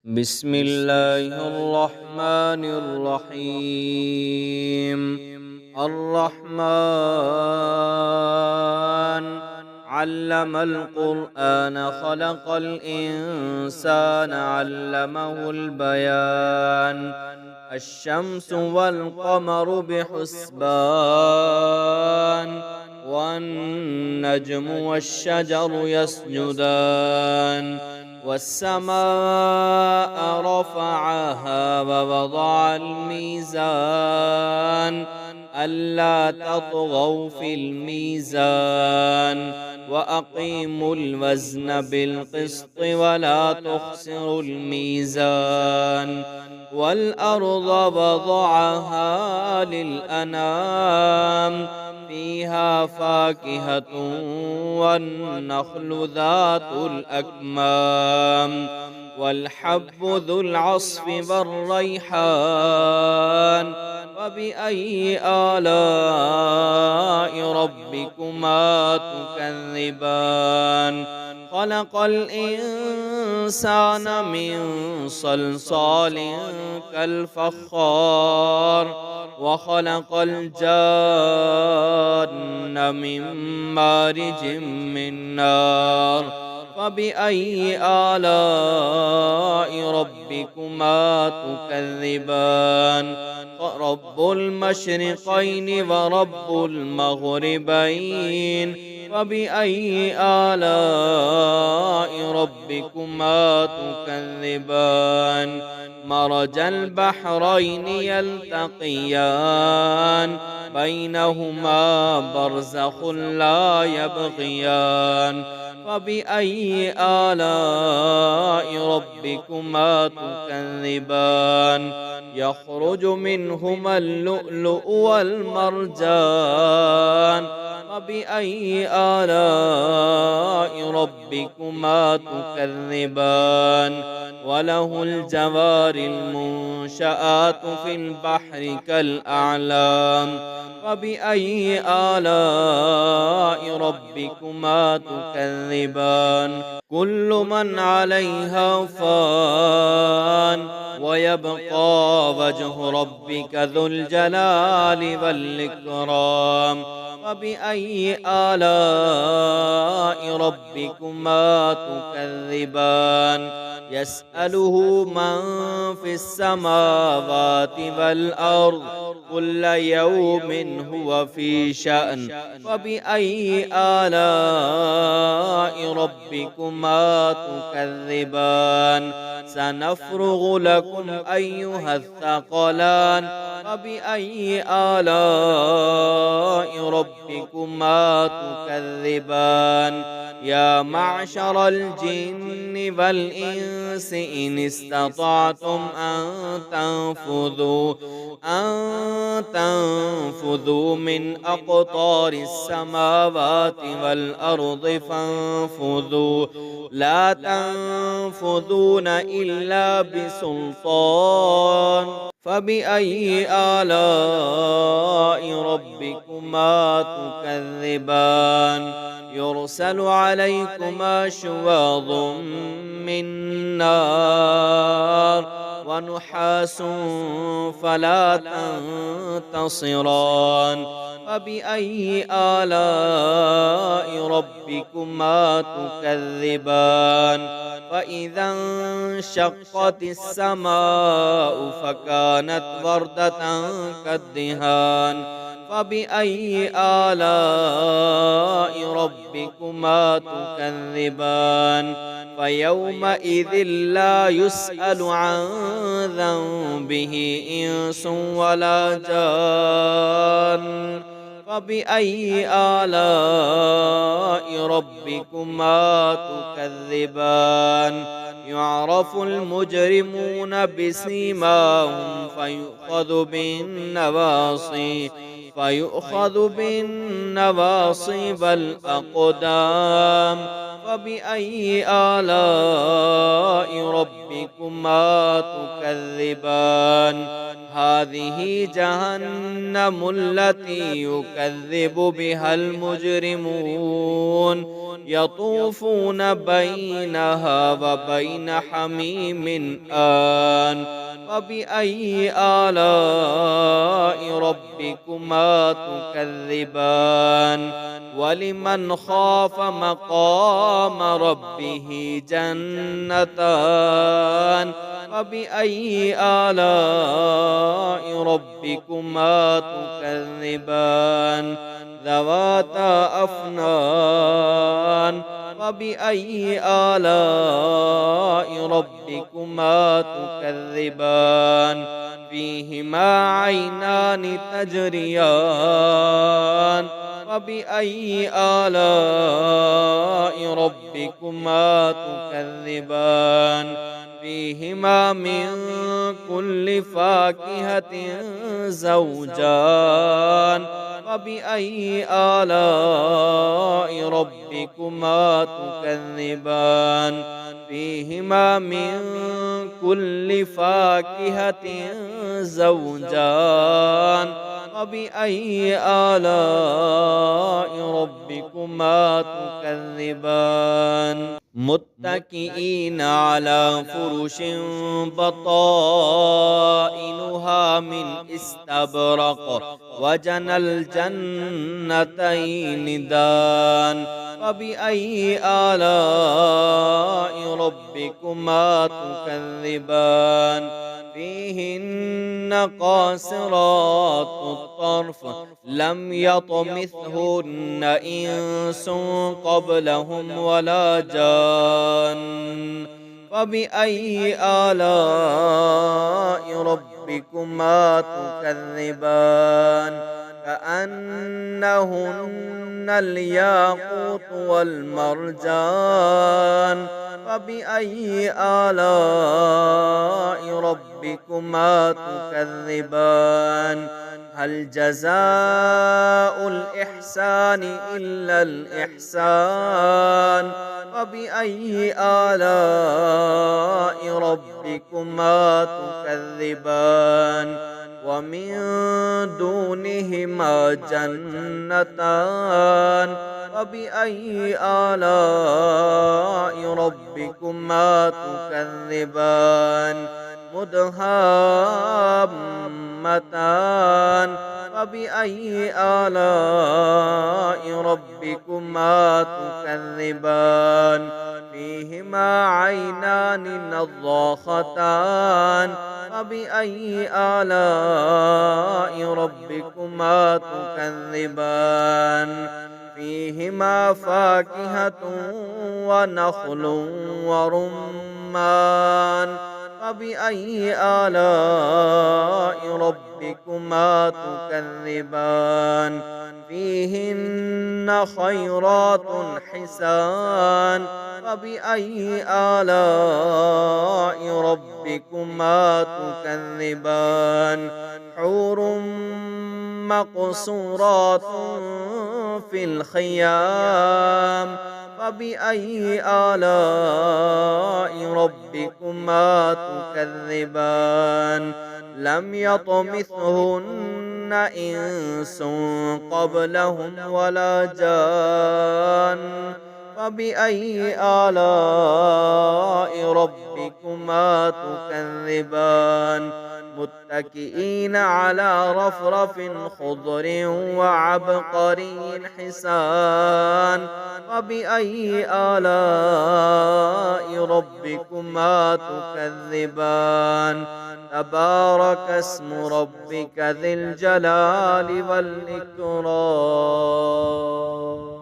بسم الله الرحمن الرحيم. الرحمن علم القرآن خلق الإنسان علمه البيان. الشمس والقمر بحسبان والنجم والشجر يسجدان والسماء رفعها ووضع الميزان ألا تطغوا في الميزان وأقيموا الوزن بالقسط ولا تخسروا الميزان والأرض وضعها للأنام فيها فاكهة والنخل ذات الأكمام والحب ذو العصف والريحان فبأي آلاء ربكما تكذبان خلق الإنسان من صلصال كالفخار وخلق الجان من مارج من نار فبأي آلاء ربكما تكذبان رب المشرقين ورب المغربين فبأي آلاء ربكما تكذبان مرج البحرين يلتقيان بينهما برزخ لا يبغيان فبأي آلاء ربكما تكذبان يخرج منهما اللؤلؤ والمرجان فبأي آلاء ربكما تكذبان وله الجوار المنشآت في البحر كالأعلام فبأي آلاء ربكما تكذبان كل من عليها فان ويبقى وجه ربك ذو الجلال والإكرام فبأي آلاء ربكما تكذبان يسأله من في السماوات والأرض كل يوم هو في شأن فبأي آلاء ربكما تكذبان سنفرغ لكم أيها الثقلان فبأي آلاء ربكما تكذبان يا معشر الجن والإنس إن استطعتم أن تنفذوا من أقطار السماوات والأرض فانفذوا لا تنفذون إلا بسلطان فبأي آلاء ربكما تكذبان يرسل عليكما شواظ من نار ونحاس فلا تنتصران فبأي آلاء ربكما تكذبان فإذا انشقت السماء فكانت وردة كالدهان فبأي آلاء ربكما تكذبان فيومئذ لا يسأل عن ذنبه إنس ولا جان فبأي آلاء ربكما تكذبان يعرف المجرمون بسيماهم فيؤخذ بالنواصي والأقدام فبأي آلاء ربكما تكذبان هذه جهنم التي يكذب بها المجرمون يطوفون بينها وبين حميم آن فبأي آلاء ربكما تكذبان ولمن خاف مقام ربه جنتان فبأي آلاء ربكما تكذبان ذواتا أفنان فبأي آلاء ربكما تكذبان فيهما عينان تجريان فبأي آلاء ربكما تكذبان فيهما من كل فاكهة زوجان فبأي آلاء ربكما تكذبان فيهما من كل فاكهة زوجان فبأي آلاء ربكما تكذبان متكئين على فرش بطائنها من استبرق وجنى الجنتين دان فبأي آلاء ربكما تكذبان فيهن قاصرات الطرف لم يطمثهن إنس قبلهم ولا جان فبأي آلاء ربكما تكذبان كأنهن الياقوت والمرجان فبأي آلاء ربكما تكذبان هل جزاء الإحسان إلا الإحسان فبأي آلاء ربكما تكذبان ومن دونهما جنتان فبأي آلاء ربكما تكذبان مدهامتان فبأي آلاء ربكما تكذبان فيهما عينان نضاختان فبأي آلاء ربكما تكذبان فيهما فاكهة ونخل ورمان فبأي آلاء ربكما تكذبان فيهن خيرات حسان فبأي آلاء ربكما تكذبان حور مقصورات في الخيام فبأي آلاء ربكما تكذبان لم يطمثهن إنس قبلهم ولا جان فبأي آلاء ربكما تكذبان متكئين على رفرف خضر وعبقري حسان فبأي آلاء ربكما تكذبان تبارك اسم ربك ذي الجلال والإكرام.